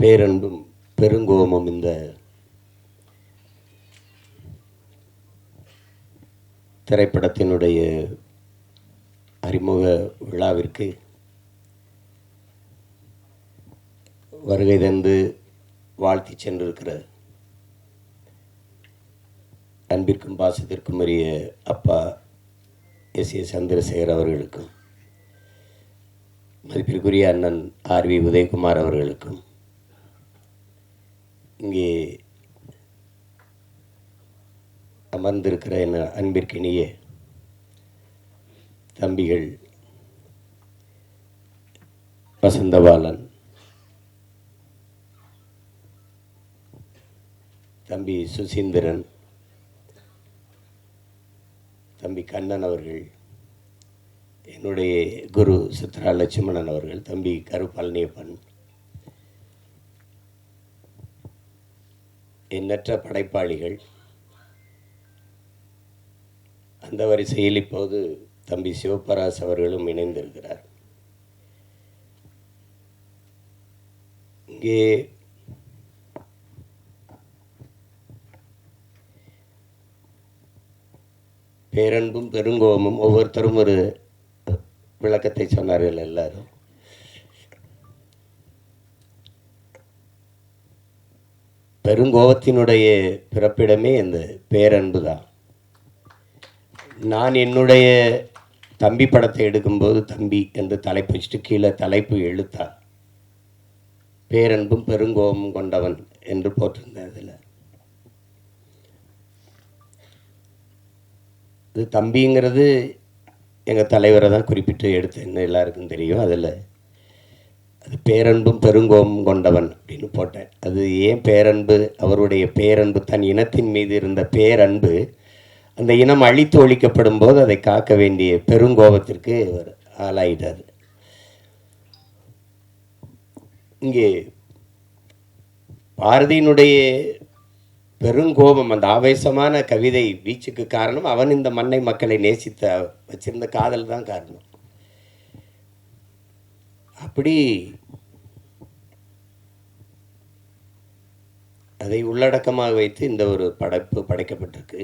பேரன்பும் பெருங்கோபமும் இந்த திரைப்படத்தினுடைய அறிமுக விழாவிற்கு வருகை தந்து வாழ்த்தி சென்றிருக்கிற அன்பிற்கும் பாசத்திற்கும் உரிய அப்பா எஸ் சந்திரசேகர் அவர்களுக்கும், மதிப்பிற்குரிய அண்ணன் ஆர்.வி. உதயகுமார் அவர்களுக்கும், இங்கே அமர்ந்திருக்கிற என் அன்பிற்கினிய தம்பிகள் வசந்தபாலன், தம்பி சுசீந்திரன், தம்பி கண்ணன் அவர்கள், என்னுடைய குரு சித்ரா லட்சுமணன் அவர்கள், தம்பி கருப்பழனியப்பன், எண்ணற்ற படைப்பாளிகள், அந்த வரிசையில் இப்போது தம்பி சிவபராஸ் அவர்களும் இணைந்திருக்கிறார். இங்கே பேரன்பும் பெருங்கோபமும் ஒவ்வொருத்தரும் ஒரு விளக்கத்தை சொன்னார்கள். எல்லாரும் பெருங்கோபத்தினுடைய பிறப்பிடமே இந்த பேரன்பு தான். நான் என்னுடைய தம்பி படத்தை எடுக்கும்போது தம்பி என்று தலைப்பு வச்சுட்டு கீழே தலைப்பு எழுத்தா பேரன்பும் பெருங்கோபமும் கொண்டவன் என்று போட்டிருந்தேன். அதில் இது தம்பிங்கிறது எங்கள் தலைவரை தான் குறிப்பிட்டு எடுத்தேன்னு எல்லாருக்கும் தெரியும். அதில் அது பேரன்பும் பெருங்கோபமும் கொண்டவன் அப்படின்னு போட்டேன். அது ஏன் பேரன்பு? அவருடைய பேரன்பு, தன் இனத்தின் மீது இருந்த பேரன்பு, அந்த இனம் அழித்து ஒழிக்கப்படும் போது அதை காக்க வேண்டிய பெருங்கோபத்திற்கு அவர் ஆளாயிட்டார். இங்கே பாரதியினுடைய பெருங்கோபம், அந்த ஆவேசமான கவிதை வீச்சுக்கு காரணம் அவன் இந்த மண்ணை மக்களை நேசித்த வச்சிருந்த காதல் தான் காரணம். அப்படி அதை உள்ளடக்கமாக வைத்து இந்த ஒரு படைப்பு படைக்கப்பட்டிருக்கு.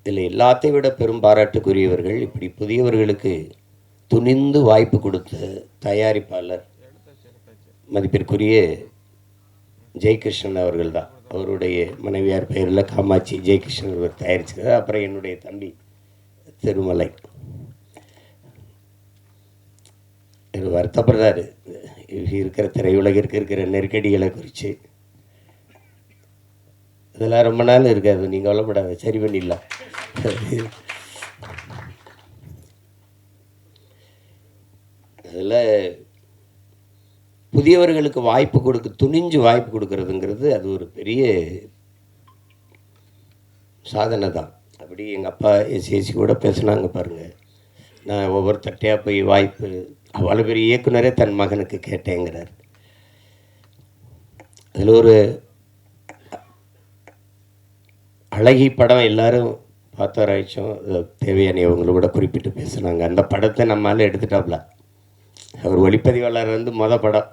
இதில் எல்லாத்தையும் விட பெரும் பாராட்டுக்குரியவர்கள் இப்படி புதியவர்களுக்கு துணிந்து வாய்ப்பு கொடுத்த தயாரிப்பாளர் மதிப்பிற்குரிய ஜெயகிருஷ்ணன் அவர்கள் தான். அவருடைய மனைவியார் பெயரில் காமாட்சி ஜெயகிருஷ்ணன் அவர் தயாரிச்சிருக்கார். அப்புறம் என்னுடைய தம்பி திருமலை வருத்தப்படுறாரு இருக்கிற திரையுலகிற்கு இருக்கிற நெருக்கடிகளை குறித்து. இதெல்லாம் ரொம்ப நாள் இருக்காது, நீங்கள் கவலைப்படாத, சரி பண்ணிடலாம். அதில் புதியவர்களுக்கு வாய்ப்பு துணிஞ்சு வாய்ப்பு கொடுக்கறதுங்கிறது அது ஒரு பெரிய சாதனை தான். அப்படி எங்கள் அப்பா எஸ்சி கூட பேசுனாங்க பாருங்கள். நான் ஒவ்வொரு தட்டையாக போய் வாய்ப்பு, அவ்வளோ பெரிய இயக்குனரே தன் மகனுக்கு கேட்டேங்கிறார். அதில் ஒரு அழகி படம் எல்லாரும் பார்த்தோராய்ச்சோம். தேவையான இவங்களை கூட குறிப்பிட்டு பேசுனாங்க. அந்த படத்தை நம்மளால் எடுத்துட்டாப்ல. அவர் ஒளிப்பதிவாளர் வந்து படம்.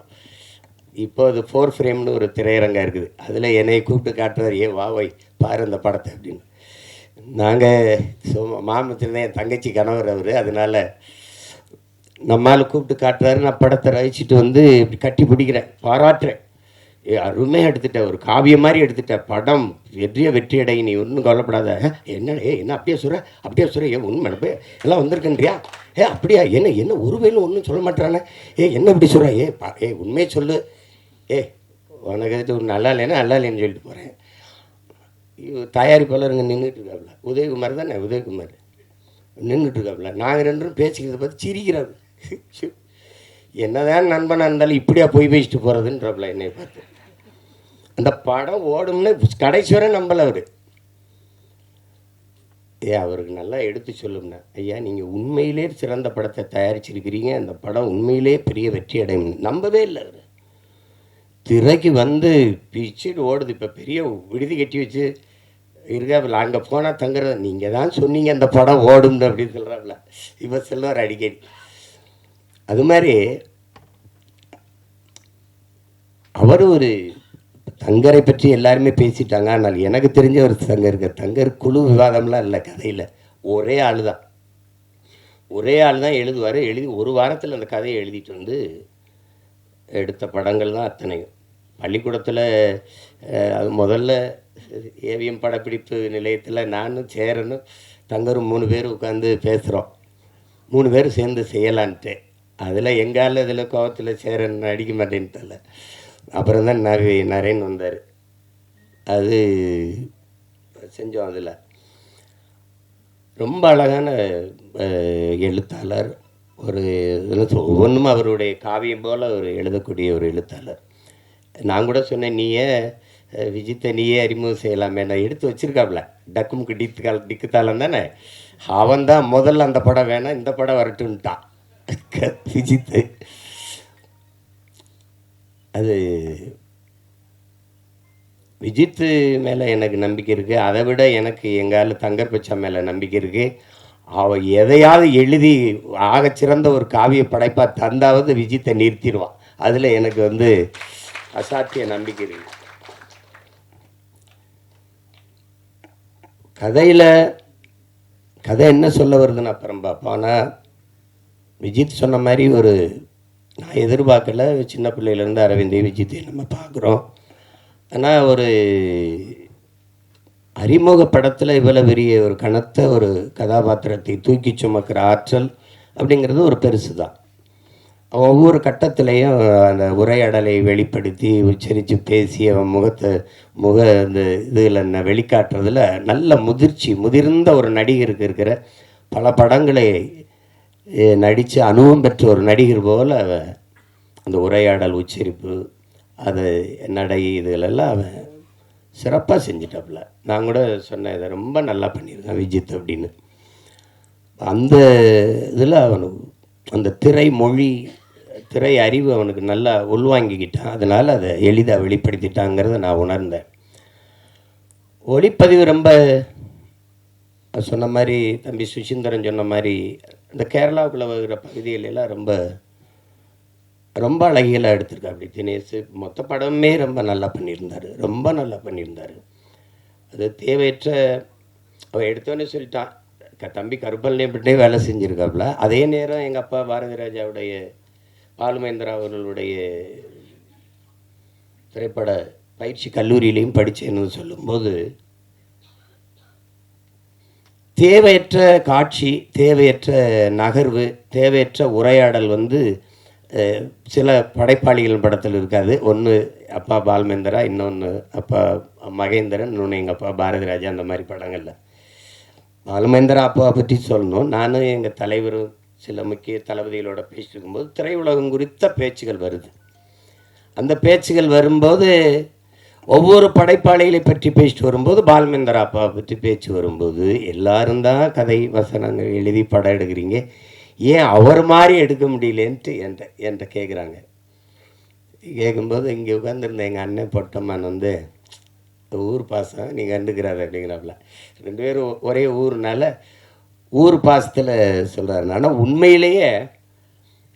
இப்போ அது 4 ஃப்ரேம்னு ஒரு திரையரங்கம் இருக்குது. அதில் என்னை கூப்பிட்டு காட்டுறார், ஏ வா வை பாரு அந்த படத்தை அப்படின்னு. நாங்கள் மாமத்தில் தான் என் தங்கச்சி கணவர் அவர், அதனால் நம்மால் கூப்பிட்டு காட்டுறாரு. நான் படத்தை ரசிச்சுட்டு வந்து இப்படி கட்டி பிடிக்கிறேன், பாராட்டுறேன். அருமையாக எடுத்துட்டேன், ஒரு காவியம் மாதிரி எடுத்துட்டேன், படம் வெற்றி அடை, நீ ஒன்றும் கவலைப்படாத. என்ன அப்படியே சொல்கிற ஏன் உண்மை எல்லாம் வந்திருக்கன்றியா? அப்படியா? என்ன ஒரு வேலும் ஒன்றும் சொல்ல மாட்டானே, என்ன இப்படி சொல்கிற? உண்மையை சொல்லு. உனக்கு ஒரு நல்லா இல்லைன்னு சொல்லிட்டு போகிறேன். தயாரிப்பாளருங்க நின்றுட்டு இருக்காப்புல, உதயகுமார் தானே, உதயகுமார் நின்றுட்டு இருக்காப்புல. நாங்கள் ரெண்டும் பேசிக்கிறத பார்த்து சிரிக்கிறாரு. என்னதான் நண்பனாக இருந்தாலும் இப்படியா போய் பேசிட்டு போகிறதுன்றப்பல என்னை பார்த்து. அந்த படம் ஓடும்னு கடைசி வரை நம்பலை அவர். அவருக்கு நல்லா எடுத்து சொல்லும்னா, ஐயா நீங்கள் உண்மையிலே சிறந்த படத்தை தயாரிச்சிருக்கிறீங்க, அந்த படம் உண்மையிலே பெரிய வெற்றி அடையும் நம்பவே இல்லை அவர். திரைக்கு வந்து பிச்சுட்டு ஓடுது. இப்போ பெரிய விடுதி கட்டி வச்சு இருக்காப்புல, அங்கே போனால் தங்குறது. நீங்கள் தான் சொன்னீங்க அந்த படம் ஓடும்னு அப்படின்னு சொல்கிறாப்புல. இப்போ சொல்லுவார் அடிக்கடி. அது மாதிரி அவர் ஒரு தங்கரை பற்றி எல்லாருமே பேசிட்டாங்க. ஆனால் எனக்கு தெரிஞ்ச ஒரு தங்கர் குழு விவாதம்லாம் இல்லை கதையில். ஒரே ஆள் தான், ஒரே ஆள் தான் எழுதுவார். எழுதி ஒரு வாரத்தில் அந்த கதையை எழுதிட்டு வந்து எடுத்த படங்கள் தான் அத்தனையும். பள்ளிக்கூடத்தில் அது முதல்ல ஏவிஎம் படப்பிடிப்பு நிலையத்தில் நானும் சேரனும் தங்கரும் 3 பேர் உட்காந்து பேசுகிறோம். 3 பேர் சேர்ந்து செய்யலான்ட்டு. அதில் எங்கால இதில் கோவத்தில் சேரன் அடிக்க மாட்டேன்ட்டால. அப்புறம் தான் நரேன் வந்தார். அது செஞ்சோம். அதில் ரொம்ப அழகான எழுத்தாளர். ஒரு ஒவ்வொன்றும் அவருடைய காவியம் போல் ஒரு எழுதக்கூடிய ஒரு எழுத்தாளர். நான் கூட சொன்னேன், நீயே விஜித்தை நீயே அறிமுகம் செய்யலாமே. நான் எடுத்து வச்சுருக்காப்புல டக்குமுக்கு டிக்குத்தாலம் தானே. அவன் தான் முதல்ல அந்த படம் வேணாம், இந்த படம் வரட்டுன்ட்டான் விஜித்து. அது விஜித்து மேலே எனக்கு நம்பிக்கை இருக்குது. அதை விட எனக்கு எங்கால தங்கர் பச்சா மேலே நம்பிக்கை இருக்குது. அவன் எதையாவது எழுதி ஆகச்சிறந்த ஒரு காவிய படைப்பாக தந்தாவது விஜித்தை நிறுத்திடுவான். அதில் எனக்கு வந்து அசாத்திய நம்பிக்கை இருக்கு. கதை என்ன சொல்ல வருதுன்னு அப்புறம் பார்ப்போம். ஆனால் விஜித் சொன்ன மாதிரி ஒரு நான் எதிர்பார்க்கல. சின்ன பிள்ளையிலேருந்து அரவிந்தை விஜித்தை நம்ம பார்க்குறோம். ஆனால் ஒரு அறிமுக படத்தில் இவ்வளோ பெரிய ஒரு கனத்த ஒரு கதாபாத்திரத்தை தூக்கி சுமக்கிற ஆற்றல் அப்படிங்கிறது ஒரு பெருசு தான். ஒவ்வொரு கட்டத்திலையும் அந்த உரையாடலை வெளிப்படுத்தி உச்சரித்து பேசி அவன் அந்த இதில் வெளிக்காட்டுறதுல நல்ல முதிர்ந்த ஒரு நடிகருக்கு இருக்கிற பல படங்களை நடித்து அனுபவம் பெற்ற ஒரு நடிகர் போல் அவன் அந்த உரையாடல் உச்சரிப்பு அது நடை இதுகளெல்லாம் அவன் சிறப்பாக செஞ்சிட்டாப்புல. நான் கூட சொன்னேன், இதை ரொம்ப நல்லா பண்ணியிருக்கான் விஜித் அப்படின்னு. அந்த இதில் அவனுக்கு அந்த திரை அறிவு அவனுக்கு நல்லா உள்வாங்கிக்கிட்டான். அதனால் அதை எளிதாக வெளிப்படுத்திட்டாங்கிறத நான் உணர்ந்தேன். ஒளிப்பதிவு ரொம்ப சொன்ன மாதிரி தம்பி சுசீந்திரன் சொன்ன மாதிரி இந்த கேரளாவுக்குள்ளே வருகிற பகுதிகளெல்லாம் ரொம்ப ரொம்ப அழகியலாக எடுத்திருக்கா. அப்படி தினேஷ் மொத்த படமே ரொம்ப நல்லா பண்ணியிருந்தார். அது தேவையற்ற அவன் எடுத்தோன்னே சொல்லிட்டான். தம்பி கருப்பல்னே வேலை செஞ்சுருக்காப்புல. அதே நேரம் எங்கள் அப்பா பாரதி ராஜாவுடைய பாலுமேந்திரா அவர்களுடைய திரைப்பட பயிற்சி கல்லூரியிலையும் படித்தேன்னு சொல்லும்போது தேவையற்ற காட்சி, தேவையற்ற நகர்வு, தேவையற்ற உரையாடல் வந்து சில படைப்பாளிகள் படத்தில் இருக்காது. ஒன்று அப்பா பாலுமேந்திரா, இன்னொன்று அப்பா மகேந்திரன், இன்னொன்று எங்கள் அப்பா பாரதி ராஜா. அந்த மாதிரி படங்களில் பாலுமேந்திரா அப்பாவை பற்றி சொல்லணும். நானும் எங்கள் தலைவரும் சில முக்கிய தளபதிகளோட பேசிட்டு இருக்கும்போது திரையுலகம் குறித்த பேச்சுகள் வருது. அந்த பேச்சுகள் வரும்போது ஒவ்வொரு படைப்பாளிகளை பற்றி பேசிட்டு வரும்போது பாலுமேந்திரா அப்பாவை பற்றி பேச்சு வரும்போது எல்லாரும் தான் கதை வசனங்கள் எழுதி படம் எடுக்கிறீங்க, ஏன் அவர் மாதிரி எடுக்க முடியலேன்ட்டு என்கிட்ட கேட்குறாங்க. கேட்கும்போது இங்கே உட்காந்துருந்த எங்கள் அண்ணன் பொட்டம்மான் வந்து ஊர் பாசம் நீ கண்டுக்கிறாரு அப்படிங்கிறாப்புல. 2 பேரும் ஒரே ஊர்னால ஊர் பாசத்தில் சொல்கிறாரு. ஆனால் உண்மையிலேயே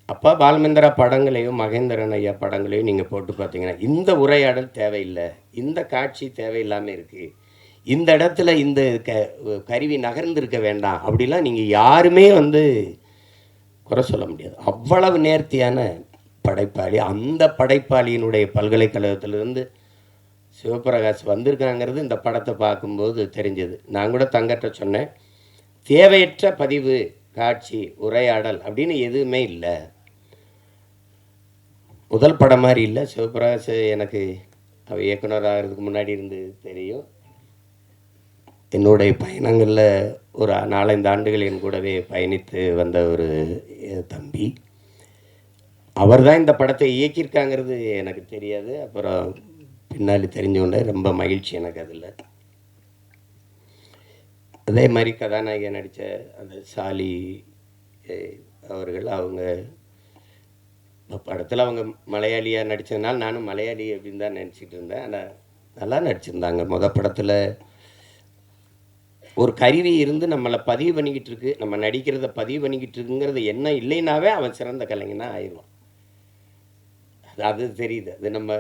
அப்பா பாலுமேந்திரா படங்களையும் மகேந்திரன் ஐயா படங்களையும் நீங்கள் போட்டு பார்த்தீங்கன்னா இந்த உரையாடல் தேவையில்லை, இந்த காட்சி தேவையில்லாமல் இருக்குது, இந்த இடத்துல இந்த கருவி நகர்ந்திருக்க வேண்டாம் அப்படிலாம் நீங்கள் யாருமே வந்து குறை சொல்ல முடியாது. அவ்வளவு நேர்த்தியான படைப்பாளி. அந்த படைப்பாளியினுடைய பல்கலைக்கழகத்திலிருந்து சிவபிரகாஷ் வந்திருக்காங்கிறது இந்த படத்தை பார்க்கும்போது தெரிஞ்சது. நான் கூட தங்கட்ட சொன்னேன், தேவையற்ற பதிவு, காட்சி, உரையாடல் அப்படின்னு எதுவுமே இல்லை. முதல் படம் மாதிரி இல்லை. சிவபிரகாஷ் எனக்கு அவ இயக்குனர் ஆகிறதுக்கு முன்னாடி இருந்து தெரியும். என்னுடைய பயணங்களில் ஒரு 4-5 ஆண்டுகள் என் கூடவே பயணித்து வந்த ஒரு தம்பி. அவர் தான் இந்த படத்தை இயக்கியிருக்காங்கிறது எனக்கு தெரியாது. அப்புறம் பின்னாடி தெரிஞ்சோன்னே ரொம்ப மகிழ்ச்சி எனக்கு அதில். அதே மாதிரி கதாநாயகன் நடித்த அந்த சாலி அவர்கள், அவங்க படத்தில் அவங்க மலையாளியாக நடித்ததுனால நானும் மலையாளி அப்படின்னு தான் நினச்சிட்டு இருந்தேன். ஆனால் நல்லா நடிச்சிருந்தாங்க. படத்தில் ஒரு கருவி இருந்து நம்மளை பதிவு பண்ணிக்கிட்டு இருக்கு, நம்ம நடிக்கிறத பதிவு பண்ணிக்கிட்டு இருக்குங்கிறது என்ன இல்லைனாவே அவன் சிறந்த கலைஞனாக ஆயிடுவான். அது தெரியுது. அது நம்ம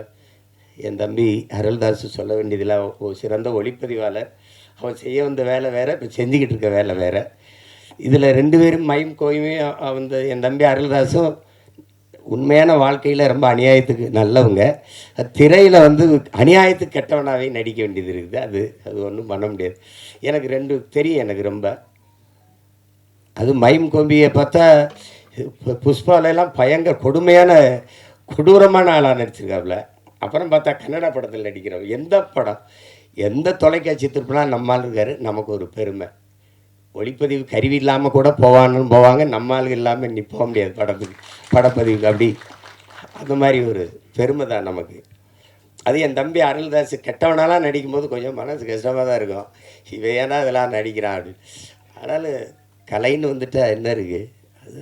என் தம்பி அருள்தாஸ் சொல்ல வேண்டியதில் சிறந்த ஒளிப்பதிவாளர். அவன் செய்ய வந்த வேலை வேறு, இப்போ செஞ்சுக்கிட்டு இருக்க வேலை வேறு. இதில் 2 பேரும் மைம் கோயுமே வந்து என் தம்பி அருள்தாஸும் உண்மையான வாழ்க்கையில் ரொம்ப அநியாயத்துக்கு நல்லவங்க. திரையில் வந்து அநியாயத்துக்கு கெட்டவனாகவே நடிக்க வேண்டியது இருக்குது. அது ஒன்றும் பண்ண முடியாது. எனக்கு 2 தெரியும் எனக்கு ரொம்ப. அது மைம் கோம்பியை பார்த்தா புஷ்பாலெல்லாம் பயங்கர கொடுமையான கொடூரமான ஆளாக நடிச்சிருக்காப்புல. அப்புறம் பார்த்தா கன்னட படத்தில் நடிக்கிறோம். எந்த படம் எந்த தொலைக்காட்சி திருப்பினா நம்மால் இருக்காரு. நமக்கு ஒரு பெருமை. ஒளிப்பதிவு கருவி இல்லாமல் கூட போவாங்க. நம்மால் இல்லாமல் நீ போக முடியாது படப்பதிவுக்கு. அப்படி அந்த மாதிரி ஒரு பெருமை தான் நமக்கு. அது என் தம்பி அருள்தாஸ் கெட்டவனாலாம் நடிக்கும்போது கொஞ்சம் மனசு கஷ்டமாக தான் இருக்கும். இவன் ஏன்னா இதெல்லாம் நடிக்கிறான் அப்படின்னு. அதனால் கலைன்னு வந்துட்டா என்ன இருக்குது, அது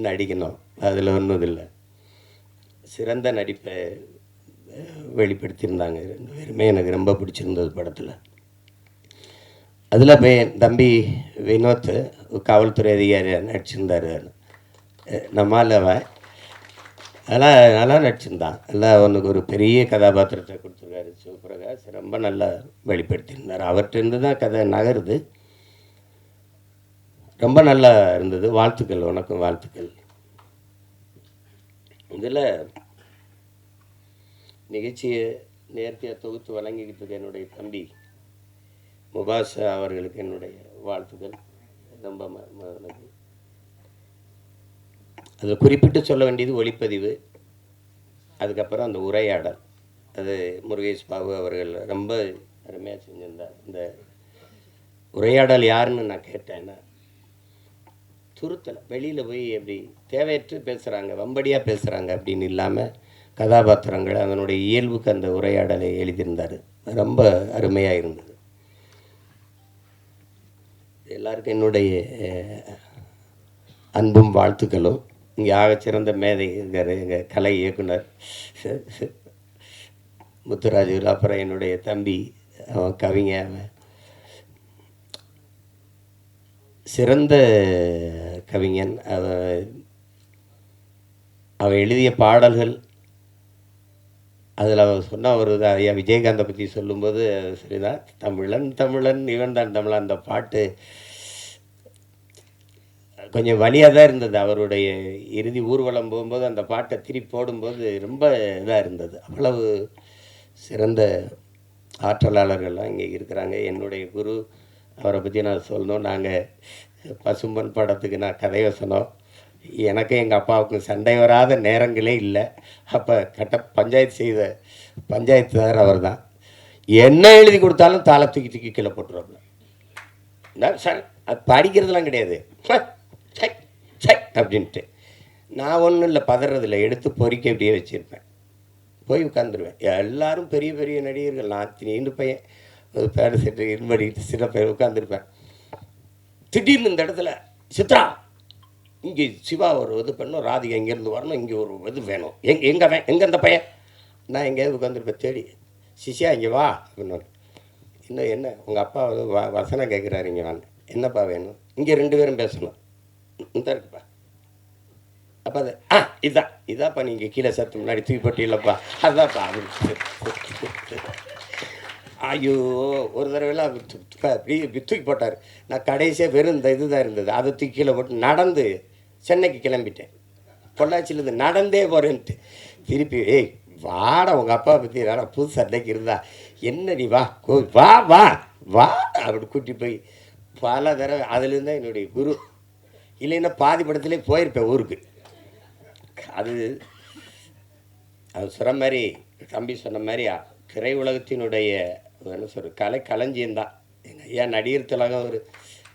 நடிக்கணும். அதில் ஒன்றும் இல்லை. சிறந்த நடிப்பை வெளிப்படுத்தியிருந்தாங்க 2 பேருமே. எனக்கு ரொம்ப பிடிச்சிருந்தது படத்தில். அதில் இப்போ என் தம்பி வினோத் காவல்துறை அதிகாரியாக நடிச்சிருந்தார். நம்மால் அவன் அதெல்லாம் நல்லா நடிச்சிருந்தான். எல்லாம் அவனுக்கு ஒரு பெரிய கதாபாத்திரத்தை கொடுத்துருக்காரு சிவபிரகாஷ். ரொம்ப நல்லா வெளிப்படுத்தியிருந்தார். அவர்கிட்ட தான் கதை நகருது. ரொம்ப நல்லா இருந்தது. வாழ்த்துக்கள், உனக்கும் வாழ்த்துக்கள். இதில் நிகழ்ச்சியை நேர்த்தியாக தொகுத்து வழங்கிக்கிட்டு இருக்க என்னுடைய தம்பி முபாஷா அவர்களுக்கு என்னுடைய வாழ்த்துக்கள். ரொம்ப அதில் குறிப்பிட்டு சொல்ல வேண்டியது ஒளிப்பதிவு, அதுக்கப்புறம் அந்த உரையாடல். அது முருகேஷ் பாபு அவர்கள் ரொம்ப அருமையாக செஞ்சிருந்தார். இந்த உரையாடல் யாருன்னு நான் கேட்டேன்னா, துருத்தலை வெளியில் போய் எப்படி தேவையற்று பேசுகிறாங்க, வம்படியாக பேசுகிறாங்க அப்படின்னு இல்லாமல் கதாபாத்திரங்கள் அதனுடைய இயல்புக்கு அந்த உரையாடலை எழுதியிருந்தார். ரொம்ப அருமையாக இருந்தது. எல்லாருக்கும் என்னுடைய அன்பும் வாழ்த்துக்களும். இங்கே ஆகச்சிறந்த மேதை இருக்கார் எங்கள் கலை இயக்குனர் முத்துராஜு. அப்புறம் என்னுடைய தம்பி அவன் கவிஞ, அவன் சிறந்த கவிஞன். அவன் எழுதிய பாடல்கள், அதில் அவன் சொன்ன ஒரு ஐயா விஜயகாந்தை பற்றி சொல்லும்போது சரிதான், தமிழன் தமிழன் இவன் தான் தமிழன். அந்த பாட்டு கொஞ்சம் வலியாக தான் இருந்தது. அவருடைய இறுதி ஊர்வலம் போகும்போது அந்த பாட்டை திருப்பி போடும்போது ரொம்ப இதாக இருந்தது. அவ்வளவு சிறந்த ஆற்றலாளர்கள்லாம் இங்கே இருக்கிறாங்க. என்னுடைய குரு, அவரை பற்றி நான் சொல்லணும். நாங்கள் பசும்பன் படத்துக்கு நான் கதை வசனம், எனக்கு எங்கள் அப்பாவுக்கும் சண்டை வராத நேரங்களே இல்லை. அப்போ பஞ்சாயத்து செய்த பஞ்சாயத்துதார் அவர் தான். என்ன எழுதி கொடுத்தாலும் தாளை தூக்கி தூக்கி கீழே போட்டுருவாங்க. சார் அது படிக்கிறதுலாம் கிடையாது, சை சை அப்படின்ட்டு. நான் ஒன்றும் இல்லை, பதறதில்லை, எடுத்து பொறிக்க அப்படியே வச்சுருப்பேன், போய் உட்காந்துருவேன். எல்லோரும் பெரிய பெரிய நடிகர்கள், நான் நீண்டு பையன் பேர செட்டு இரும்படிக்கிட்டு சில பேர் உட்காந்துருப்பேன். திடீர்னு இந்த இடத்துல சித்ரா இங்கே சிவா ஒரு இது பண்ணணும், ராதிகா இங்கேருந்து வரணும், இங்கே ஒரு இது வேணும், எங்கே அந்த பையன். நான் எங்கேயாவது உட்காந்துருப்பேன் தேடி. சிஷியா இங்கே வா அப்படின்னு. இன்னும் என்ன உங்கள் அப்பா வந்து வசனம் கேட்குறாரு, இங்கே வாங்க, என்னப்பா வேணும், இங்கே 2 பேரும் பேசணும், இந்த இருக்குப்பா. அப்போ அது இதாப்பா நீங்கள் கீழே சத்து முன்னாடி தூக்கி போட்டு இல்லைப்பா அதுதான்ப்பா அப்படின்னு. ஐயோ, ஒரு தடவைலாம் அப்படி தூக்கி போட்டார். நான் கடைசியாக வெறும் இந்த இது தான் இருந்தது, அதை தூக்கி கீழே போட்டு நடந்து சென்னைக்கு கிளம்பிட்டேன். பொள்ளாச்சியிலேருந்து நடந்தே போகிறேன்ட்டு. திருப்பி வாட உங்கள் அப்பா பற்றி வேணா புது சண்டைக்கு இருந்தா என்ன, நீ வா வா வா வா அப்படி கூட்டி போய் பல தடவை. அதுலேருந்து தான் என்னுடைய குரு. இல்லைன்னா பாதி படத்துலேயே போயிருப்பேன் ஊருக்கு. அது சொன்ன மாதிரி, தம்பி சொன்ன மாதிரி திரை உலகத்தினுடைய என்ன சொல்ற களஞ்சியம்தான். எங்கள் ஐயா நடிகர் திலகம் ஒரு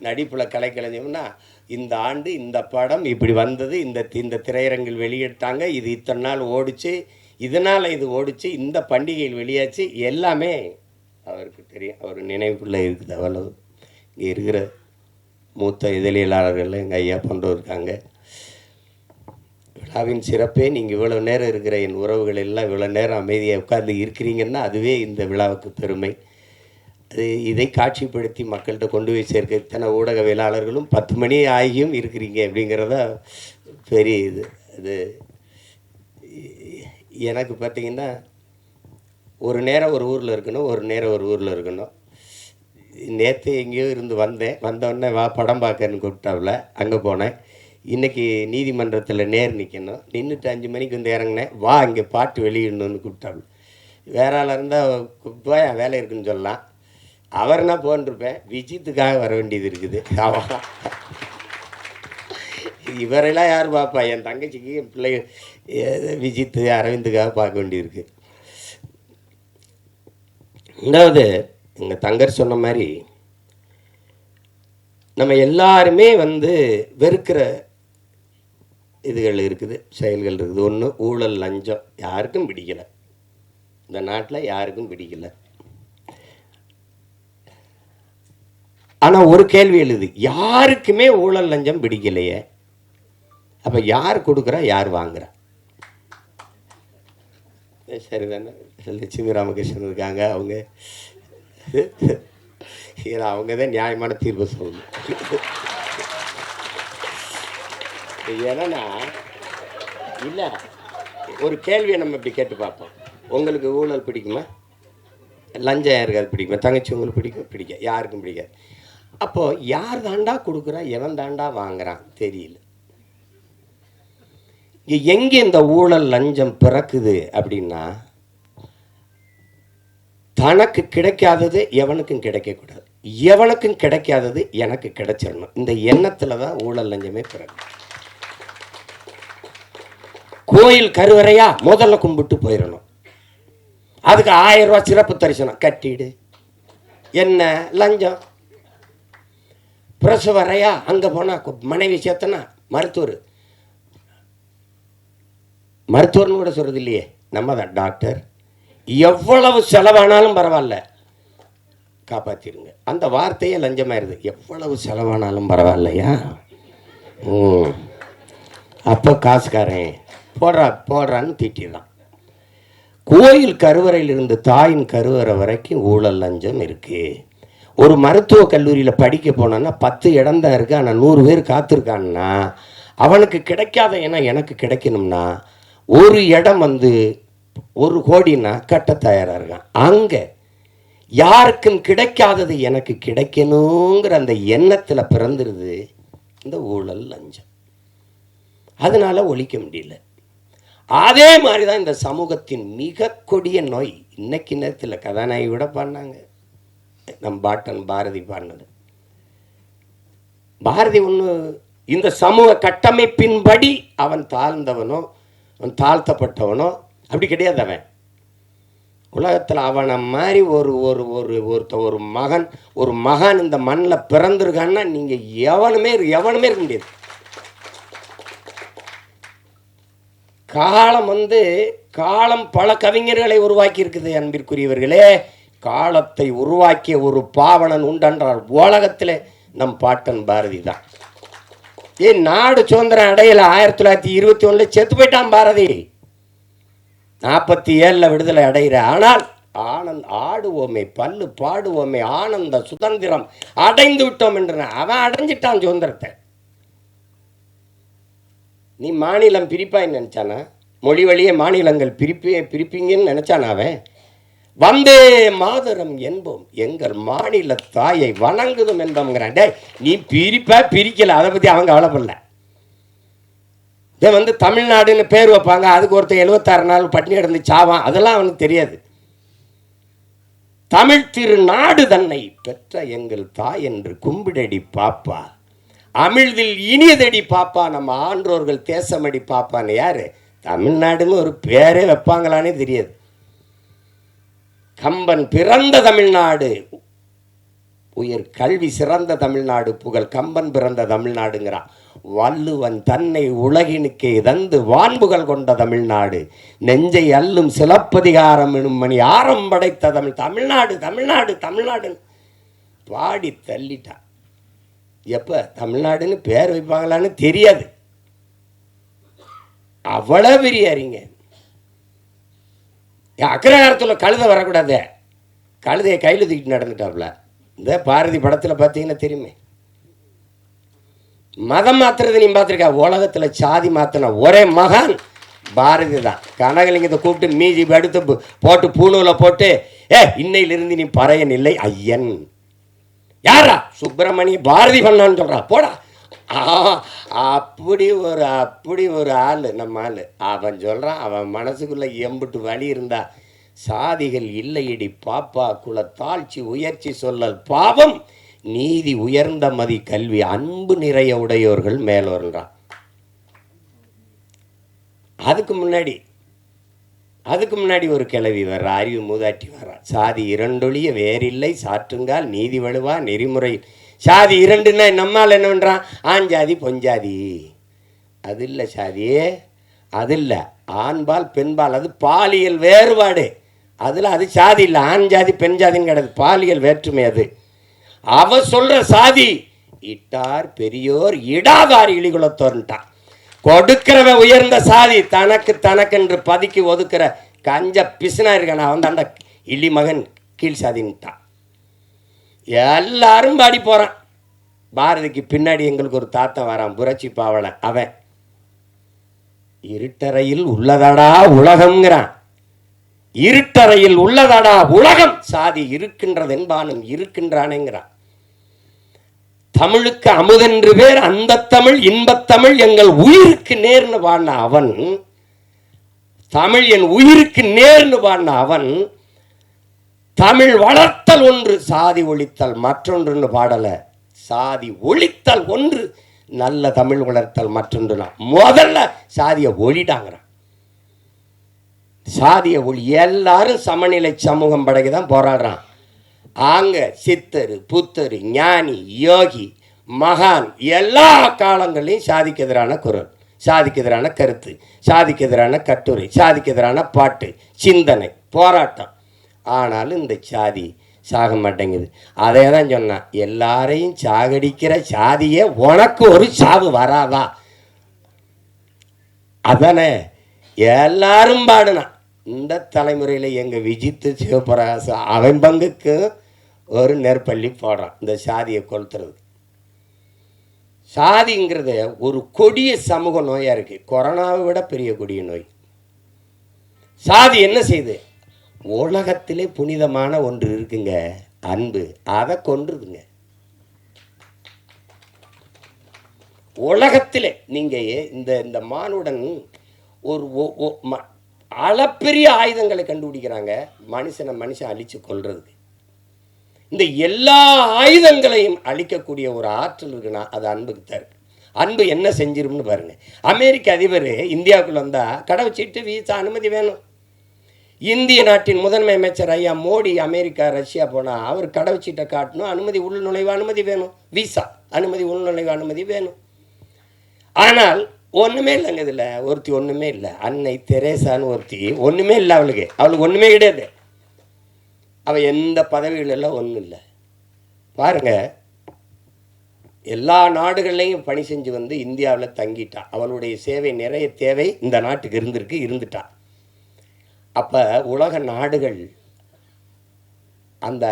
நடிப்பில் கலைக்களஞ்சியம்னா, இந்த ஆண்டு இந்த படம் இப்படி வந்தது, இந்த திரையரங்கில் வெளியிட்டாங்க, இது இத்தனை நாள் ஓடிச்சு, இதனால் இது ஓடிச்சு, இந்த பண்டிகையில் வெளியாச்சு, எல்லாமே அவருக்கு தெரியும். அவர் நினைவுக்குள்ளே இருக்குது. அவ்வளவு இங்கே இருக்கிற மூத்த இதழியலாளர்கள் எங்கள் ஐயா போன்றவர் இருக்காங்க. விழாவின் சிறப்பே நீங்கள் இவ்வளோ நேரம் இருக்கிற என் உறவுகள் எல்லாம் இவ்வளோ நேரம் அமைதியாக உட்கார்ந்து இருக்கிறீங்கன்னா அதுவே இந்த விழாவுக்கு பெருமை. அது இதை காட்சிப்படுத்தி மக்கள்கிட்ட கொண்டு போய் சேர்க்க இத்தனை ஊடகவியலாளர்களும் 10 மணி ஆகியும் இருக்கிறீங்க அப்படிங்கிறத பெரிய இது. அது எனக்கு பார்த்திங்கன்னா ஒரு நேரம் ஒரு ஊரில் இருக்கணும், ஒரு நேரம் ஒரு ஊரில் இருக்கணும். நேற்று எங்கேயோ இருந்து வந்தோடனே வா படம் பார்க்கன்னு கூப்பிட்டாவில், அங்கே போனேன். இன்றைக்கி நீதிமன்றத்தில் நேர் நிற்கணும், நின்றுட்டு 5 மணிக்கு வந்து இறங்கினேன். வா இங்கே பாட்டு வெளியிடணும்னு கூப்பிட்டாவில். வேற ஆளாக இருந்தால் போய் வேலை இருக்குன்னு சொல்லலாம், அவர்னா போன்ருப்பேன். விஜித்துக்காக வர வேண்டியது இருக்குது. இவரெல்லாம் யார் பார்ப்பா? என் தங்கச்சிக்கு என் பிள்ளைங்க விஜித்து அரவிந்துக்காக பார்க்க வேண்டியிருக்கு. ரெண்டாவது, எங்கள் தங்கர் சொன்ன மாதிரி நம்ம எல்லாருமே வெறுக்கிற இதுகள் இருக்குது, செயல்கள் இருக்குது. ஒன்று ஊழல், லஞ்சம். யாருக்கும் பிடிக்கலை, இந்த நாட்டில் யாருக்கும் பிடிக்கலை. ஆனால் ஒரு கேள்வி எழுது, யாருக்குமே ஊழல் லஞ்சம் பிடிக்கலையே, அப்போ யார் கொடுக்குறா, யார் வாங்குறா? சரிதானே? லட்சுமி ராமகிருஷ்ணன் இருக்காங்க, அவங்க தான் நியாயமான தீர்ப்பு சொல்லணும். ஏன்னா இல்லை, ஒரு கேள்வியை நம்ம இப்படி கேட்டு பார்ப்போம். உங்களுக்கு ஊழல் பிடிக்குமா? லஞ்சம் யாருக்காது பிடிக்குமா? தங்கச்சி உங்களுக்கு பிடிக்கும்? பிடிக்க யாருக்கும் பிடிக்காது. அப்போது யார் தாண்டா கொடுக்குறா, எவன் தாண்டா வாங்குறான் தெரியல. எங்கே இந்த ஊழல் லஞ்சம் பிறக்குது அப்படின்னா, தனக்கு கிடைக்காதது எவனுக்கும் கிடைக்கக்கூடாது, எவனுக்கும் கிடைக்காதது எனக்கு கிடைச்சிடணும். இந்த எண்ணத்தில் தான் ஊழல் லஞ்சமே பிறகு. கோயில் கருவறையா முதல்ல கும்பிட்டு போயிடணும், அதுக்கு 1000 ரூபா சிறப்பு தரிசனம் கட்டிடு, என்ன லஞ்சம். பிரசவரையா அங்கே போனால் மனைவி சேர்த்தனா மருத்துவர்னு கூட சொல்கிறது இல்லையே, நம்ம தான் டாக்டர். எவ்வளவு செலவானாலும் பரவாயில்ல காப்பாற்றிடுங்க, அந்த வார்த்தையே லஞ்சமாயிருது. எவ்வளவு செலவானாலும் பரவாயில்லையா, அப்போ காசுக்காரன் போடுறான்னு திட்டிடலாம். கோயில் கருவறையிலிருந்து தாயின் கருவறை வரைக்கும் ஊழல் லஞ்சம் இருக்குது. ஒரு மருத்துவக் கல்லூரியில் படிக்க போனான்னா 10 இடம் தான் இருக்குது, ஆனால் 100 பேர் காத்திருக்கான்னா அவனுக்கு கிடைக்காத இடம் எனக்கு கிடைக்கணும்னா ஒரு இடம் 1 கோடின்னா கட்ட தயாராக இருக்கான். அங்கே யாருக்கும் கிடைக்காதது எனக்கு கிடைக்கணுங்கிற அந்த எண்ணத்தில் பிறந்துருது இந்த ஊழல் லஞ்சம். அதனால ஒழிக்க முடியல. அதே மாதிரி தான் இந்த சமூகத்தின் மிக கொடிய நோய். இன்னைக்கு நேரத்தில் கதாநாயகி விட பாடினாங்க, நம் பாட்டன் பாரதி பாடினது. பாரதி ஒன்று, இந்த சமூக கட்டமைப்பின்படி அவன் தாழ்ந்தவனோ அவன் தாழ்த்தப்பட்டவனோ அப்படி கிடையாது. அவன் உலகத்தில் அவனை மாதிரி ஒரு மகன் இந்த மண்ணில் பிறந்திருக்கான்னா நீங்கள் எவனுமே இருக்க முடியாது. காலம் பல கவிஞர்களை உருவாக்கி இருக்குது அன்பிற்குரியவர்களே. காலத்தை உருவாக்கிய ஒரு பாவனன் உண்டென்றார் உலகத்தில் நம் பாட்டன் பாரதி தான். நாடு சுதந்திரம் அடையல 1921 செத்து போயிட்டான் பாரதி. 47 விடுதலை அடைகிற. ஆனால் ஆடுவோமே, பல்லு பாடுவோமே, ஆனந்த சுதந்திரம் அடைந்து விட்டோம் என்று அவன் அடைஞ்சிட்டான் சுதந்திரத்தை. நீ மாநிலம் பிரிப்பாய் நினைச்சானா? மொழி வழியே மாநிலங்கள் பிரிப்பீங்கன்னு நினைச்சானா? அவன் வந்தே மாதரம் என்போம், எங்கள் மாநில தாயை வணங்குதும் என்போங்கிறான். டே, நீ பிரிக்கல, அதை பற்றி அவங்க கவலைப்படல. இதை தமிழ்நாடுன்னு பேர் வைப்பாங்க, அதுக்கு ஒருத்தர் 76 நாள் பட்டினி கிடந்து சாவான், அதெல்லாம் அவனுக்கு தெரியாது. தமிழ் திருநாடு தன்னை பெற்ற எங்கள் தாய் என்று கும்பிடடி பாப்பா, அமிழ்தில் இனியதடி பாப்பா, நம்ம ஆன்றோர்கள் தேசமடி பாப்பான்னு. யாரு? தமிழ்நாடுன்னு ஒரு பேரே வைப்பாங்களானே தெரியாது. கம்பன் பிறந்த தமிழ்நாடு, உயர் கல்வி சிறந்த தமிழ்நாடு, புகழ் கம்பன் பிறந்த தமிழ்நாடுங்கிறான். வள்ளுவன் தன்னை உலகினுக்கே தந்து வான்புகள் கொண்ட தமிழ்நாடு, நெஞ்சை அல்லும் சிலப்பதிகாரம் எனும் மணி ஆரம் படைத்த தமிழ்நாடு தமிழ்நாடு தமிழ்நாடு பாடி தள்ளிட்டான். எப்ப தமிழ்நாடுன்னு பேர் வைப்பாங்களான்னு தெரியாது. அவ்வளவு பெரிய அறிங்க. அக்ரகாரத்தில் கழுதை வரக்கூடாது, கழுதையை கையில் தூக்கிட்டு நடந்துட்டாப்புல. இந்த பாரதி படத்தில் பார்த்தீங்கன்னா தெரியுமே. மதம் மாத்துறது நீ பார்த்துருக்கா? உலகத்தில் சாதி மாத்தின ஒரே மகான் பாரதி தான் கனகலிங்கத்தை கூப்பிட்டு மீதி எடுத்து போட்டு பூணூலை போட்டு இன்னையிலிருந்து நீ பறையன் இல்லை ஐயன். யாரா? சுப்பிரமணிய பாரதி பண்ணான்னு சொல்றா, போடா. அப்படி ஒரு ஆள் நம்ம ஆள். அவன் சொல்றான், அவன் மனசுக்குள்ள எம்புட்டு வழி இருந்தா, சாதிகள் இல்லையடி பாப்பா குல தாழ்ச்சி உயர்ச்சி சொல்லல் பாவம் நீதி உயர்ந்த மதி கல்வி அன்பு நிறைய உடையோர்கள் மேலோர்ன்றான். அதுக்கு முன்னாடி ஒரு கிளவி வர்ற, அறிவு மூதாட்டி வர்றா. சாதி இரண்டொழிய வேறில்லை சாற்றுங்கால் நீதி வலுவா நெறிமுறை. சாதி இரண்டுன்னா நம்மால் என்ன பண்ணுறான்? ஆஞ்சாதி பொஞ்சாதி. அது இல்லை சாதியே, அது இல்லை. ஆண்பால் பெண்பால், அது பாலியல் வேறுபாடு. அதில் அது சாதி இல்லை. ஆண் ஜாதி பெண் ஜாதின்னு கிடையாது, பாலியல் வேற்றுமை. அது அவ சொல்ற சாதி இட்டார் பெரியோர் இடாதார் இழிகுலத்தோர்ன்ட்டான். கொடுக்கிறவ உயர்ந்த சாதி, தனக்கென்று பதுக்கி ஒதுக்குற கஞ்ச பிசுனா இருக்கான அவன் தாண்ட இழி மகன் கீழ் சாதின்ட்டான். எல்லாரும் பாடி போறான். பாரதிக்கு பின்னாடி எங்களுக்கு ஒரு தாத்தன் வரான், புரட்சி பாவலன். அவன் இருட்டறையில் உள்ளதடா உலகம்ங்கிறான். இருட்டறையில் உள்ளதடா உலகம், சாதி இருக்கின்றது என்பானும் இருக்கின்றானேங்கிறான். தமிழுக்கு அமுதென்று பேர், அந்த தமிழ் இன்பத்தமிழ் எங்கள் உயிருக்கு நேர்னு பாடின அவன், தமிழ் என் உயிருக்கு நேர்னு பாடின அவன், தமிழ் வளர்த்தல் ஒன்று சாதி ஒழித்தல் மற்றொன்றுன்னு பாடல. சாதி ஒழித்தல் ஒன்று, நல்ல தமிழ் வளர்த்தல் மற்றொன்றுனா. முதல்ல சாதியை ஒழிடாங்கிறான். சாதிய ஒளி. எல்லாரும் சமநிலை சமூகம் படைக்கதான் போராடுறான். அங்க சித்தரு புத்தரு ஞானி யோகி மகான் எல்லா காலங்களையும் சாதிக்கு எதிரான குரல், சாதிக்கு எதிரான கருத்து, சாதிக்கு எதிரான கட்டுரை, சாதிக்கு எதிரான பாட்டு, சிந்தனை, போராட்டம். ஆனாலும் இந்த சாதி சாக மாட்டேங்குது. அதே தான் சொன்னான், எல்லாரையும் சாகடிக்கிற சாதியே உனக்கு ஒரு சாவு வராதா? அதானே எல்லாரும் பாடுனான். இந்த தலைமுறையில் எங்கள் விஜித்து சிவபிரகாச அவன் பங்குக்கு ஒரு நெற்பள்ளி போடுறான் இந்த சாதியை கொளுத்துறது. சாதிங்கிறத ஒரு கொடிய சமூக நோயாக இருக்குது, கொரோனாவை விட பெரிய கொடிய நோய். சாதி என்ன செய்யுது? உலகத்திலே புனிதமான ஒன்று இருக்குங்க, அன்பு, அதை கொன்றுதுங்க. உலகத்திலே நீங்கள் இந்த மானுடன் ஒரு அளப்பெரிய ஆயுதங்களை கண்டுபிடிக்கிறாங்க மனுஷன் அழிச்சு கொள்றதுக்கு. இந்த எல்லா ஆயுதங்களையும் அழிக்கக்கூடிய ஒரு ஆற்றல் இருக்குன்னா அது அன்புக்கு தான் இருக்கு. அன்பு என்ன செஞ்சிரும்னு பாருங்க. அமெரிக்க அதிபர் இந்தியாவுக்குள்ள வந்தா கடை வச்சுட்டு வீசா அனுமதி வேணும். இந்திய நாட்டின் முதன்மை அமைச்சர் ஐயா மோடி அமெரிக்கா ரஷ்யா போனால் அவர் கடை வச்சிட்ட காட்டணும், அனுமதி உள்நுழைவு அனுமதி வேணும், விசா அனுமதி உள்நுழைவு அனுமதி வேணும். ஆனால் ஒன்றுமே இல்லைங்க இதில். ஒருத்தி ஒன்றுமே இல்லை, அன்னை தெரேசான்னு ஒருத்தி ஒன்றுமே இல்லை. அவளுக்கு ஒன்றுமே கிடையாது. அவள் எந்த பதவிகளெல்லாம் ஒன்றும் இல்லை. பாருங்க, எல்லா நாடுகள்லையும் பணி செஞ்சு வந்து இந்தியாவில் தங்கிட்டா. அவளுடைய சேவை நிறைய தேவை இந்த நாட்டுக்கு இருந்துட்டா. அப்போ உலக நாடுகள் அந்த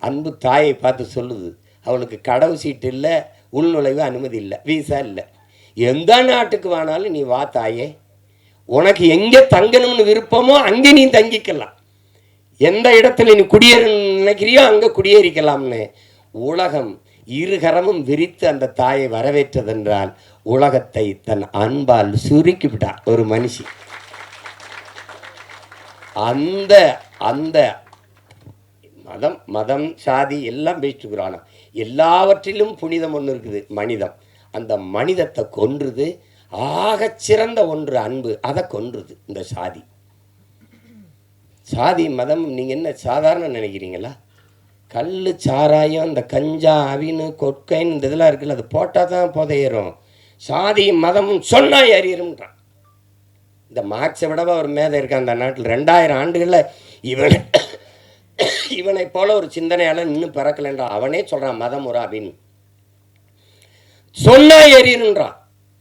அன்பு தாயை பார்த்து சொல்லுது, அவளுக்கு கடவு சீட்டு இல்லை, உள்நுழைவு அனுமதி இல்லை, வீசா இல்லை. எந்த நாட்டுக்கு வேணாலும் நீ வா தாயே, உனக்கு எங்கே தங்கணும்னு விருப்பமோ அங்கே நீ தங்கிக்கலாம், எந்த இடத்துல நீ குடியேற நினைக்கிறியோ அங்கே குடியேறிக்கலாம்னு உலகம் இருகரமும் விரித்து அந்த தாயை வரவேற்றதென்றால் உலகத்தை தன் அன்பால் சுருக்கி விட்டா ஒரு மனுஷி. அந்த அந்த மதம் சாதி எல்லாம் பேசிட்டுக்கிறான். எல்லாவற்றிலும் புனிதம் ஒன்று இருக்குது, மனிதம். அந்த மனிதத்தை கொன்றுது. ஆகச்சிறந்த ஒன்று அன்பு, அதை கொன்றுது இந்த சாதி. சாதி மதம் நீங்கள் என்ன சாதாரண நினைக்கிறீங்களா? கல் சாராயம், இந்த கஞ்சா அவின்னு கொட்கைன்னு இந்த இதெல்லாம் இருக்குல்ல, அது போட்டால் தான் புதையிறோம். சாதி மதமும் சொன்னால் ஏறிடும்ன்றான். இந்த மார்க்ஸை விடவா ஒரு மேதை இருக்கான் அந்த நாட்டில். 2000 ஆண்டுகளில் இவனை போல ஒரு சிந்தனையால் இன்னும் பிறக்கலைன்றான். அவனே சொல்கிறான் மதம் ஒரு அப்படின்னு சொன்னா ஏறிடுன்றான்.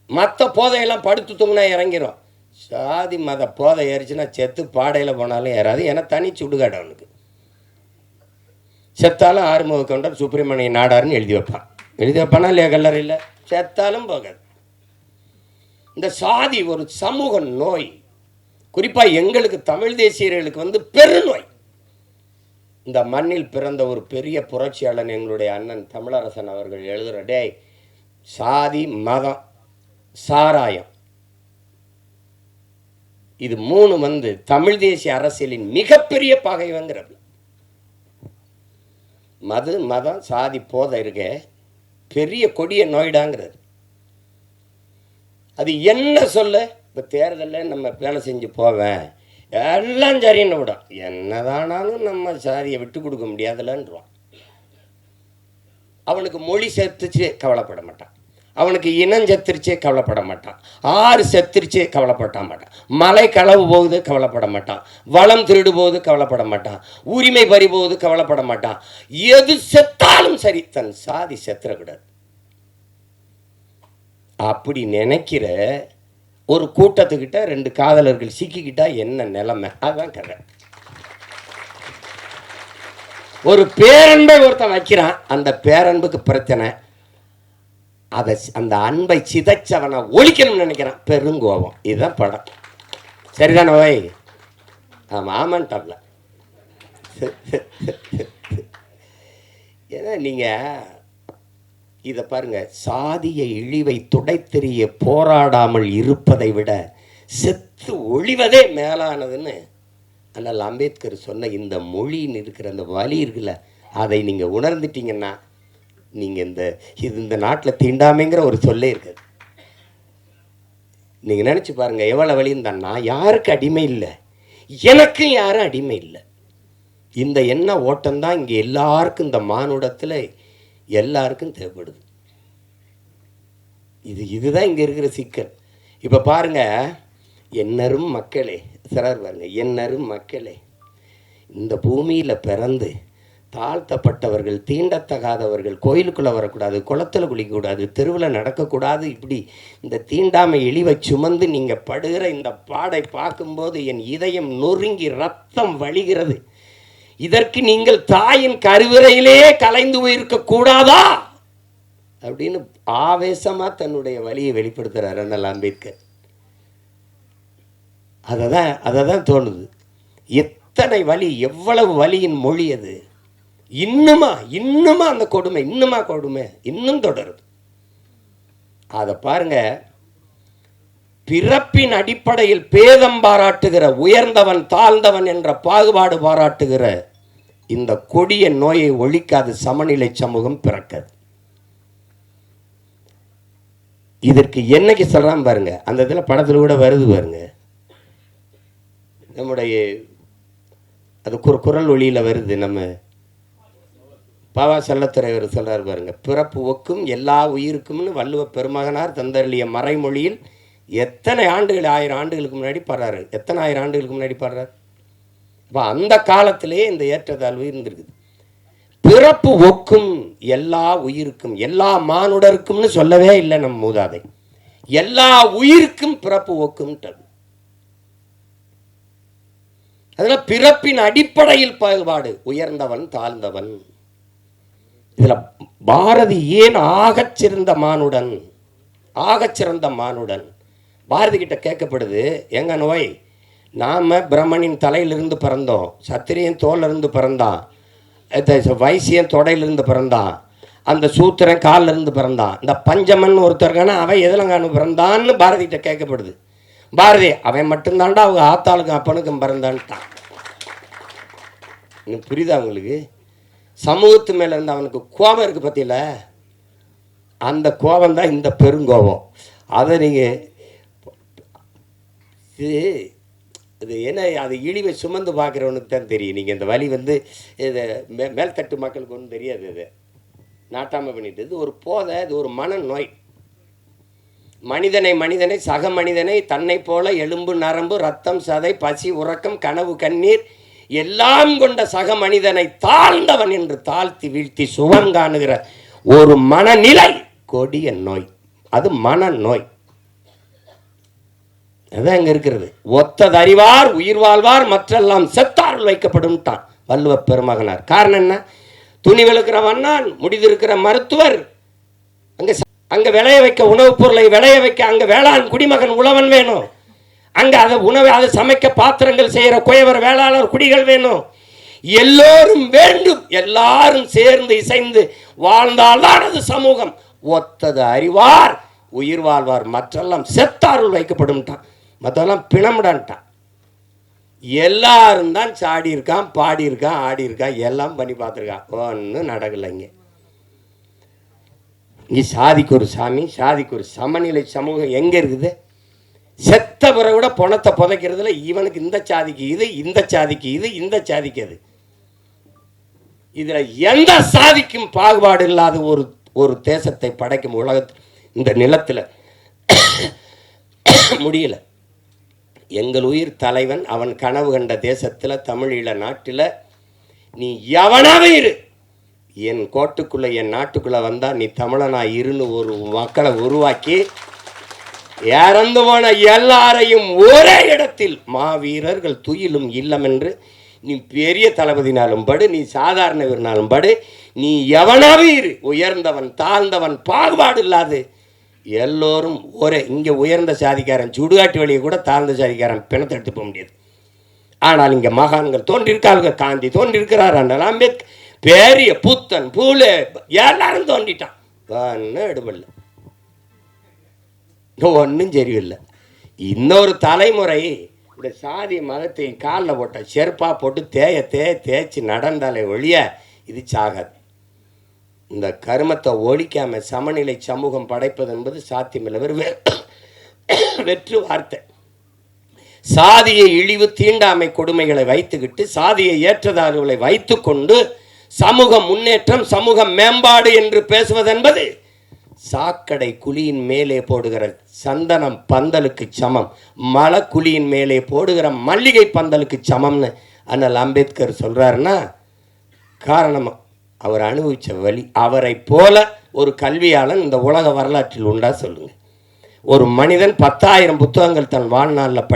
மற்ற போதையெல்லாம் படுத்து தூங்கினா இறங்கிடும். சாதி மத போதை ஏறிச்சுன்னா செத்து பாடையில் போனாலும் ஏறாது. ஏன்னா தனி சுடுகாடு அவனுக்கு. செத்தாலும் ஆறுமுக கவுண்டர் சுப்பிரமணிய நாடாருன்னு எழுதி வைப்பானா இல்லையா கல்லறையில்? செத்தாலும் போகாது. இந்த சாதி ஒரு சமூக நோய். குறிப்பாக எங்களுக்கு தமிழ் தேசியர்களுக்கு வந்து பெருநோய். இந்த மண்ணில் பிறந்த ஒரு பெரிய புரட்சியாளன் எங்களுடைய அண்ணன் தமிழரசன் அவர்கள் எழுதுகிற, டேய் சாதி மதம் சாராயம் இது 3 வந்து தமிழ் தேசிய அரசியலின் மிகப்பெரிய பகைவங்கிறது. மது மதம் சாதி போதை இருக்க பெரிய கொடிய நோய்டாங்கிறது. அது என்ன சொல்ல, இப்போ தேர்தலில் நம்ம வேலை செஞ்சு போவேன் எல்லாம் சரின்னு விடும், என்னதானாலும் நம்ம சாதியை விட்டு கொடுக்க முடியாதுலன்றான். அவனுக்கு மொழி செத்துச்சு கவலைப்பட மாட்டான், அவனுக்கு இனம் செத்துருச்சே கவலைப்பட மாட்டான், ஆறு செத்துருச்சே கவலைப்பட மாட்டான், மலை களவு போகுது கவலைப்பட மாட்டான், வளம் திருடு போகுது கவலைப்பட மாட்டான், உரிமை பறி போகுது கவலைப்பட மாட்டான். எது செத்தாலும் சரி தன் சாதி செத்துறக்கூடாது அப்படி நினைக்கிற ஒரு கூட்டத்துக்கிட்ட 2 காதலர்கள் சிக்கிக்கிட்டா என்ன நிலைமை? அதுதான் கதை. ஒரு பேரன்பை ஒருத்தன் வைக்கிறான், அந்த பேரன்புக்கு பிரச்சனை, அதை அந்த அன்பை சிதைச்சவனை ஒழிக்கணும்னு நினைக்கிறான், பெருங்கோபம். இதுதான் படம். சரிதானே ஓய்? ஆமான்ட்டாப்ல. ஏன்னா நீங்கள் இதை பாருங்க, சாதிய இழிவை துடைத்தெறிய போராடாமல் இருப்பதை விட செத்து ஒழிவதே மேலானதுன்னு அண்ணல் அம்பேத்கர் சொன்ன இந்த மொழின்னு இருக்கிற அந்த வலி இருக்குல்ல, அதை நீங்கள் உணர்ந்துட்டீங்கன்னா நீங்கள் இந்த நாட்டில் தீண்டாமைங்கிற ஒரு சொல்லே இருக்குது. நீங்கள் நினச்சி பாருங்கள் எவ்வளோ வலின்னு தான். நான் யாருக்கு அடிமை இல்லை, எனக்கும் யாரும் அடிமை இல்லை. இந்த எண்ண ஓட்டம்தான் இங்கே எல்லாருக்கும், இந்த மானுடத்தில் எல்லாருக்கும் தேவைப்படுது. இதுதான் இங்கே இருக்கிற சிக்கல். இப்போ பாருங்க, என்னரும் மக்களே சிலர் பாருங்க, என்னரும் மக்களே, இந்த பூமியில் பிறந்து தாழ்த்தப்பட்டவர்கள், தீண்டத்தகாதவர்கள் கோயிலுக்குள்ளே வரக்கூடாது, குளத்தில் குளிக்கக்கூடாது, தெருவில் நடக்கக்கூடாது, இப்படி இந்த தீண்டாமை இழிவை சுமந்து நீங்கள் படுகிற இந்த பாடை பார்க்கும்போது என் இதயம் நொறுங்கி ரத்தம் வழிகிறது. இதற்கு நீங்கள் தாயின் கருவறையிலேயே கலைந்து போயிருக்க கூடாதா அப்படின்னு ஆவேசமாக தன்னுடைய வலியை வெளிப்படுத்துகிறார் அண்ணல் அம்பேத்கர். அதை தான் தோணுது. எத்தனை வலி, எவ்வளவு வலியின் மொழி அது. இன்னுமா அந்த கொடுமை இன்னும் தொடருது. அதை பாருங்க, பிறப்பின் அடிப்படையில் பேதம் பாராட்டுகிற, உயர்ந்தவன் தாழ்ந்தவன் என்ற பாகுபாடு பாராட்டுகிற இந்த கொடிய நோயை ஒழிக்காத சமநிலை சமூகம் பிறக்காது. இதற்கு என்னைக்கு சொல்றான் பாருங்க, அந்த இதில் படத்தில் கூட வருது பாருங்க, நம்முடைய அது குரல் ஒளியில் வருது. நம்ம பாவா செல்லத்துறைவர் சொல்றாரு பாருங்க, பிறப்பு ஒக்கும் எல்லா உயிருக்கும்னு வள்ளுவ பெருமகனார் தந்தருளிய மறைமொழியில் எத்தனை ஆண்டுகள், 1000 ஆண்டுகளுக்கு முன்னாடி பாடுறாரு, எத்தனை 1000 ஆண்டுகளுக்கு முன்னாடி பாடுறாரு. அப்போ அந்த காலத்திலேயே இந்த ஏற்றத்தாழ்வு இருந்திருக்குது. பிறப்பு ஒக்கும் எல்லா உயிருக்கும், எல்லா மானுடருக்கும்னு சொல்லவே இல்லை நம் மூதாதை, எல்லா உயிருக்கும் பிறப்பு ஒக்கும்ன்றது. அதில் பிறப்பின் அடிப்படையில் பாகுபாடு, உயர்ந்தவன் தாழ்ந்தவன். இதில் பாரதி ஏன் ஆகச்சிறந்த மானுடன் பாரதி கிட்ட கேட்கப்படுது, எங்க நோய், நாம் பிரம்மனின் தலையிலிருந்து பிறந்தோம், சத்திரியன் தோலிருந்து பிறந்தான், வைசியன் தொடையிலிருந்து பிறந்தான், அந்த சூத்திரன் காலில் இருந்து பிறந்தான், இந்த பஞ்சமன் ஒருத்தருக்கான அவன் எதிலங்கானு பிறந்தான்னு பாரதி கிட்ட கேட்கப்படுது. பாரதி அவன் மட்டும்தான்டா அவங்க ஆத்தாளுக்கும் அப்பனுக்கும் பிறந்தான்ட்டான். இன்னும் புரியுதா உங்களுக்கு? சமூகத்து மேலே இருந்து அவனுக்கு கோபம் இருக்குது பற்றியில, அந்த கோபம் தான் இந்த பெருங்கோபம். அதை நீங்கள் இது என்ன, அது இழிவை சுமந்து பார்க்குறவனுக்கு தான் தெரியும். நீங்கள் இந்த வலி இது மேல்தட்டு மக்களுக்கு ஒன்றும் தெரியாது. இது நாட்டாமல் பண்ணிட்டு, இது ஒரு போதை, இது ஒரு மனநோய். மனிதனை சக மனிதனை தன்னை போல எலும்பு நரம்பு ரத்தம் சதை பசி உறக்கம் கனவு கண்ணீர் எல்லாம் கொண்ட சக மனிதனை தாழ்ந்தவன் என்று தாழ்த்தி வீழ்த்தி சுகம் காணுகிற ஒரு மனநிலை கொடிய நோய். அது மனநோய். அதான் இங்க இருக்கிறது. ஒத்ததறிவார் உயிர் வாழ்வார் மற்றெல்லாம் செத்தார்கள் வைக்கப்படும்ட்டான் வள்ளுவ பெருமகனார். காரணம் என்ன? துணி விழுக்கிற வண்ணான், முடிதிருக்கிற மருத்துவர், அங்க விளைய வைக்க உணவுப் பொருளை விளைய வைக்க அங்க வேளாண் குடிமகன் உழவன் வேணும். அங்க அதை உணவை அதை சமைக்க பாத்திரங்கள் செய்யற குயவர், வேளாளர், குடிகள் வேணும். எல்லோரும் வேண்டும். எல்லாரும் சேர்ந்து இசைந்து வாழ்ந்தால்தான் அது சமூகம். ஒத்தது அறிவார் உயிர் வாழ்வார், மற்றெல்லாம் செத்தாருள் வைக்கப்படும்ட்டான். மற்றெல்லாம் பிணம்டான்ட்டான். எல்லாரும் தான் சாடி இருக்கான், பாடி இருக்கான், ஆடி இருக்கான், எல்லாம் பண்ணி பார்த்துருக்கான். ஒன்றும் நடக்கலைங்க. இங்கே சாதிக்கு ஒரு சாமி, சாதிக்கு ஒரு சமநிலை சமூகம் எங்கே இருக்குது? செத்த பிறகு கூட பணத்தை புதைக்கிறதுல இவனுக்கு இந்த சாதிக்கு இது, இந்த சாதிக்கு இது, இந்த சாதிக்கு அது. இதில் எந்த சாதிக்கும் பாகுபாடு இல்லாத ஒரு தேசத்தை படைக்கும் உலகத்தில் இந்த நிலத்தில் முடியல. எங்கள் உயிர் தலைவன் அவன் கனவு கண்ட தேசத்தில், தமிழீழ நாட்டில் நீ எவனாவே இரு, என் கோட்டுக்குள்ளே என் நாட்டுக்குள்ளே வந்தால் நீ தமிழனா இருன்னு ஒரு மக்களை உருவாக்கி இறந்து போன எல்லாரையும் ஒரே இடத்தில் மாவீரர்கள் துயிலும் இல்லம் என்று நீ பெரிய தளபதினாலும் படு, நீ சாதாரண வீரனாலும் படு, நீ எவனாவே இரு, உயர்ந்தவன் தாழ்ந்தவன் பாகுபாடு இல்லாது எல்லோரும் ஒரே. இங்கே உயர்ந்த சாதிக்காரன் சுடுகாட்டு வழியை கூட தாழ்ந்த சாதிக்காரன் பிணத்தை எடுத்து போக முடியாது. ஆனால் இங்கே மகான்கள் தோன்றிருக்கார்கள். காந்தி தோன்றிருக்கிறார், அண்ணல் அம்பேத்கர், பெரிய புத்தன், பூலே, எல்லாரும் தோண்டிட்டான். ஒன்றும் எடுபடல, ஒன்றும் சரியில்லை. இன்னொரு தலைமுறை இந்த சாதி மதத்தை காலில் போட்ட செருப்பாக போட்டு தேய்ச்சி நடந்தாலே ஒழிய இது சாகாது. இந்த கருமத்தை ஒழிக்காம சமநிலை சமூகம் படைப்பது என்பது சாத்தியமில்லை. வெற்று வார்த்தை. சாதியை இழிவு தீண்டாமை கொடுமைகளை வைத்துக்கிட்டு, சாதியை ஏற்றதார்களை வைத்து கொண்டு சமூக முன்னேற்றம், சமூக மேம்பாடு என்று பேசுவதென்பது சாக்கடை குழியின் மேலே போடுகிற சந்தனம் பந்தலுக்கு சமம், மலை குழியின் மேலே போடுகிற மல்லிகை பந்தலுக்கு சமம்னு அண்ணல் அம்பேத்கர் சொல்றாருன்னா காரணமா அவர் அனுபவிச்ச வழி. அவரை போல ஒரு கல்வியாளன் இந்த உலக வரலாற்றில் உண்டா சொல்லுங்க? ஒரு மனிதன் 10,000 புத்தகங்கள் தன் வாழ்நாளில்